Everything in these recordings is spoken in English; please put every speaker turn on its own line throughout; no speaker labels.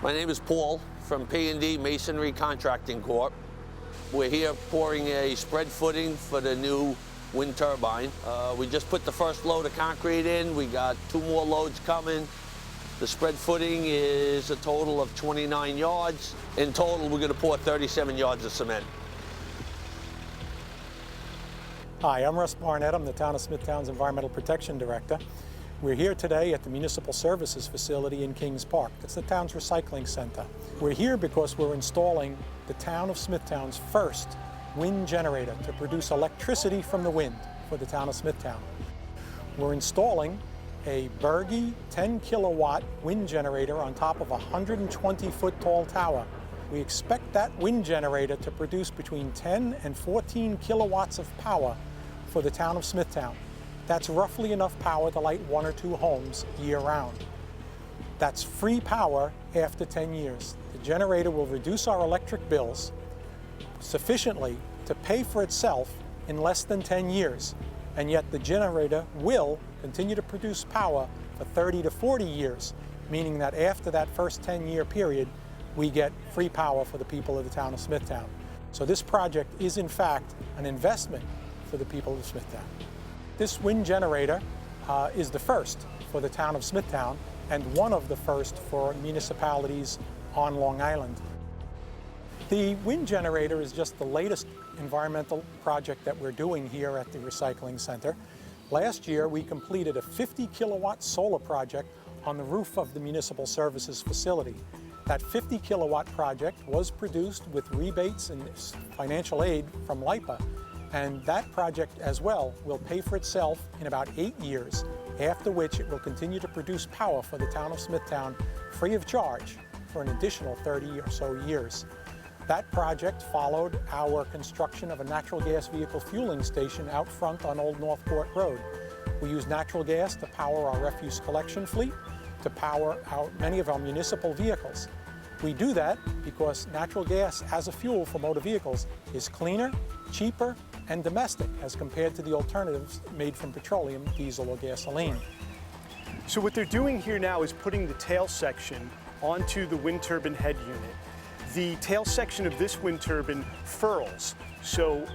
My name is Paul from P&D Masonry Contracting Corp. We're here pouring a spread footing for the new wind turbine. We just put the first load of concrete in. We got 2 more loads coming. The spread footing is a total of 29 yards. In total, we're going to pour 37 yards of cement.
Hi, I'm Russ Barnett. I'm the Town of Smithtown's Environmental Protection Director. We're here today at the Municipal Services Facility in Kings Park. It's the town's recycling center. We're here because we're installing the Town of Smithtown's first wind generator to produce electricity from the wind for the Town of Smithtown. We're installing a Berge 10 kilowatt wind generator on top of a 120-foot tall tower. We expect that wind generator to produce between 10 and 14 kilowatts of power for the Town of Smithtown. That's roughly enough power to light 1 or 2 homes year-round. That's free power after 10 years. The generator will reduce our electric bills sufficiently to pay for itself in less than 10 years, and yet the generator will continue to produce power for 30 to 40 years, meaning that after that first 10-year period, we get free power for the people of the Town of Smithtown. So this project is in fact an investment for the people of Smithtown. This wind generator is the first for the Town of Smithtown and one of the first for municipalities on Long Island. The wind generator is just the latest environmental project that we're doing here at the recycling center. Last year we completed a 50 kilowatt solar project on the roof of the Municipal Services facility. That 50 kilowatt project was produced with rebates and financial aid from LIPA. And that project as well will pay for itself in about 8 years, after which it will continue to produce power for the Town of Smithtown free of charge for an additional 30 or so years. That project followed our construction of a natural gas vehicle fueling station out front on Old Northport Road. We use natural gas to power our refuse collection fleet, to power many of our municipal vehicles. We do that because natural gas as a fuel for motor vehicles is cleaner, cheaper, and domestic as compared to the alternatives made from petroleum, diesel, or gasoline.
So what they're doing here now is putting the tail section onto the wind turbine head unit. The tail section of this wind turbine furls. So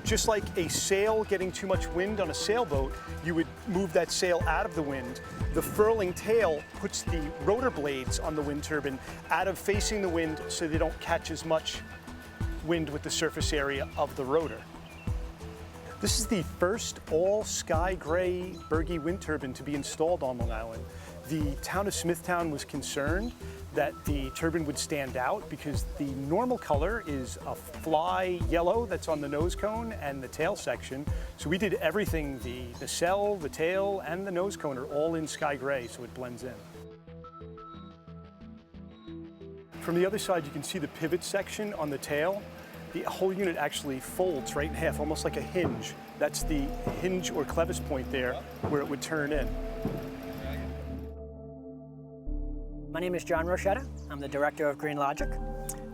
just like a sail getting too much wind on a sailboat, you would move that sail out of the wind. The furling tail puts the rotor blades on the wind turbine out of facing the wind so they don't catch as much wind with the surface area of the rotor. This is the first all sky gray Berge wind turbine to be installed on Long Island. The Town of Smithtown was concerned that the turbine would stand out because the normal color is a fly yellow that's on the nose cone and the tail section. So we did everything, the cell, the tail, and the nose cone are all in sky gray, so it blends in. From the other side, you can see the pivot section on the tail. The whole unit actually folds right in half, almost like a hinge. That's the hinge or clevis point there where it would turn in.
My name is John Rochetta. I'm the director of Green Logic,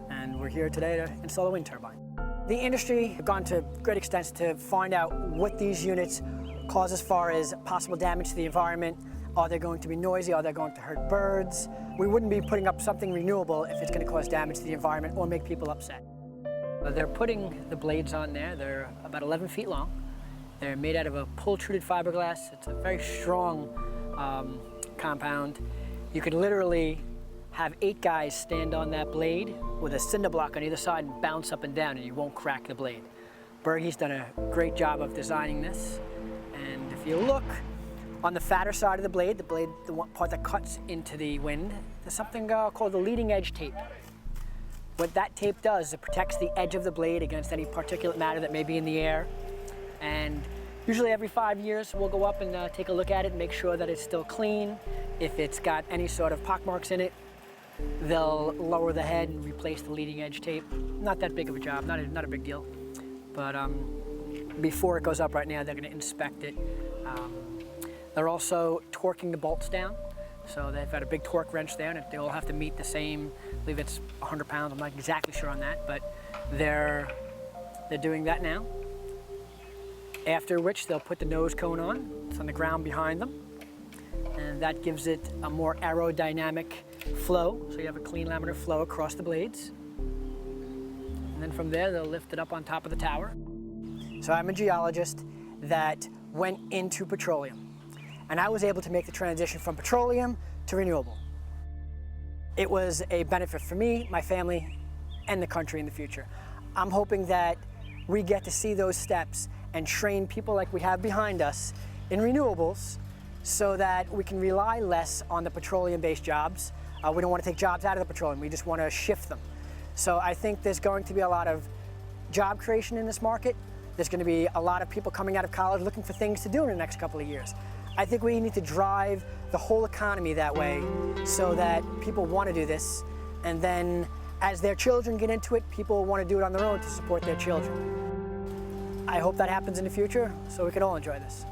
and we're here today to install a wind turbine. The industry have gone to great extents to find out what these units cause as far as possible damage to the environment. Are they going to be noisy? Are they going to hurt birds? We wouldn't be putting up something renewable if it's going to cause damage to the environment or make people upset. They're putting the blades on there. They're about 11 feet long. They're made out of a pull-treated fiberglass. It's a very strong compound. You could literally have 8 guys stand on that blade with a cinder block on either side and bounce up and down, and you won't crack the blade. Berge's done a great job of designing this. And if you look on the fatter side of the blade, the one part that cuts into the wind, there's something called the leading edge tape. What that tape does is it protects the edge of the blade against any particulate matter that may be in the air. And usually every 5 years, we'll go up and take a look at it and make sure that it's still clean. If it's got any sort of pockmarks in it, they'll lower the head and replace the leading edge tape. Not that big of a job, not a big deal. But before it goes up right now, they're going to inspect it. They're also torquing the bolts down. So they've got a big torque wrench there, and they all have to meet the same, I believe it's 100 pounds, I'm not exactly sure on that, but they're doing that now. After which they'll put the nose cone on. It's on the ground behind them. And that gives it a more aerodynamic flow, so you have a clean laminar flow across the blades. And then from there, they'll lift it up on top of the tower. So I'm a geologist that went into petroleum, and I was able to make the transition from petroleum to renewable. It was a benefit for me, my family, and the country in the future. I'm hoping that we get to see those steps and train people like we have behind us in renewables so that we can rely less on the petroleum-based jobs. We don't want to take jobs out of the petroleum, we just want to shift them. So I think there's going to be a lot of job creation in this market. There's going to be a lot of people coming out of college looking for things to do in the next couple of years. I think we need to drive the whole economy that way so that people want to do this, and then as their children get into it, people want to do it on their own to support their children. I hope that happens in the future so we can all enjoy this.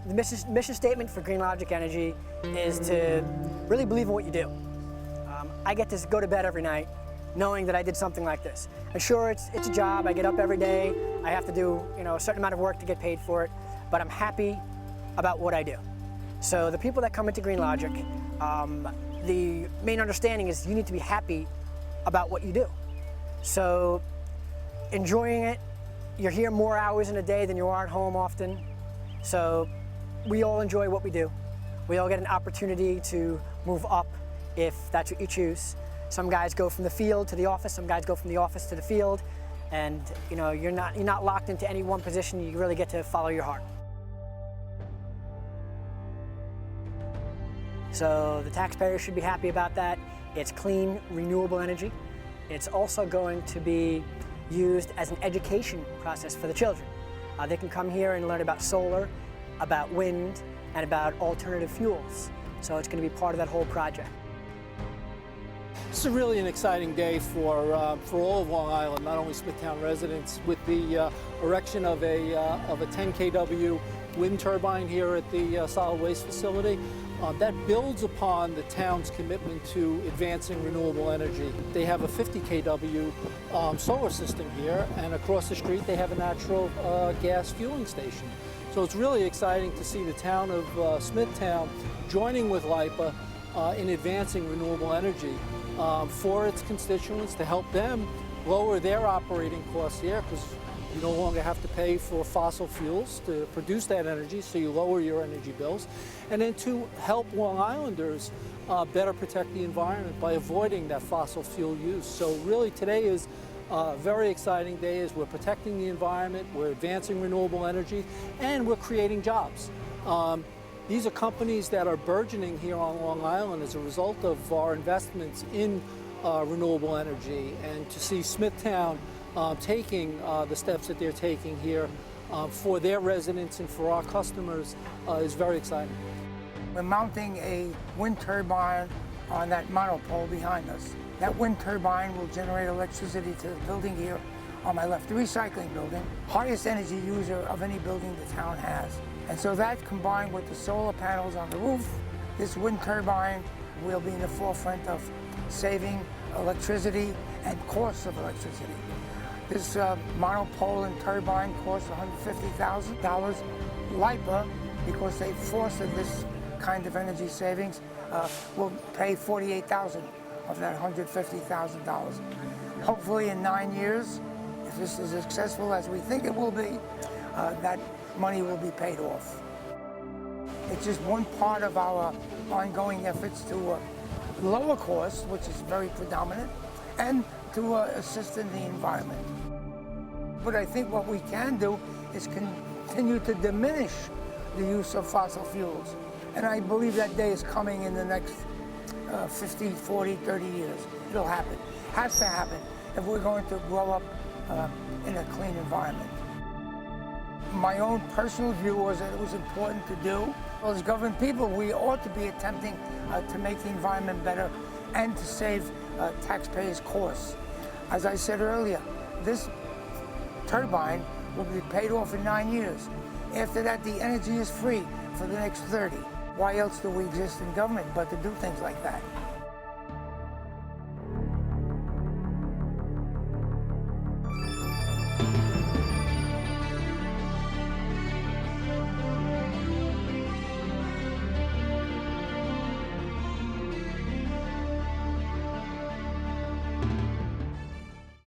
The mission statement for Green Logic Energy is to really believe in what you do. I get to go to bed every night knowing that I did something like this. And sure, it's a job. I get up every day. I have to do a certain amount of work to get paid for it, but I'm happy about what I do. So the people that come into Green Logic, the main understanding is you need to be happy about what you do. So enjoying it, you're here more hours in a day than you are at home often. So we all enjoy what we do. We all get an opportunity to move up if that's what you choose. Some guys go from the field to the office, some guys go from the office to the field, and you're not locked into any one position. You really get to follow your heart. So the taxpayers should be happy about that. It's clean, renewable energy. It's also going to be used as an education process for the children. They can come here and learn about solar, about wind, and about alternative fuels. So it's going to be part of that whole project.
This is really an exciting day for all of Long Island, not only Smithtown residents, with the erection of a 10 kW wind turbine here at the solid waste facility. That builds upon the town's commitment to advancing renewable energy. They have a 50 kW solar system here, and across the street they have a natural gas fueling station. So it's really exciting to see the town of Smithtown joining with LIPA in advancing renewable energy for its constituents, to help them lower their operating costs here, because you no longer have to pay for fossil fuels to produce that energy, so you lower your energy bills, and then to help Long Islanders better protect the environment by avoiding that fossil fuel use. So really today is a very exciting day as we're protecting the environment, we're advancing renewable energy, and we're creating jobs. These are companies that are burgeoning here on Long Island as a result of our investments in renewable energy, and to see Smithtown taking the steps that they're taking here for their residents and for our customers is very exciting.
We're mounting a wind turbine on that monopole behind us. That wind turbine will generate electricity to the building here on my left, the recycling building, highest energy user of any building the town has. And so that, combined with the solar panels on the roof, this wind turbine will be in the forefront of saving electricity and costs of electricity. This monopole and turbine costs $150,000. LIPA, because they fostered this kind of energy savings, will pay $48,000 of that $150,000. Hopefully in 9 years, if this is as successful as we think it will be, that money will be paid off. It's just one part of our ongoing efforts to lower costs, which is very predominant, and to assist in the environment. But I think what we can do is continue to diminish the use of fossil fuels. And I believe that day is coming in the next 50, 40, 30 years. It'll happen. Has to happen if we're going to grow up in a clean environment. My own personal view was that it was important to do. Well, as government people, we ought to be attempting to make the environment better and to save taxpayers' costs. As I said earlier, this turbine will be paid off in 9 years. After that, the energy is free for the next 30. Why else do we exist in government but to do things like that?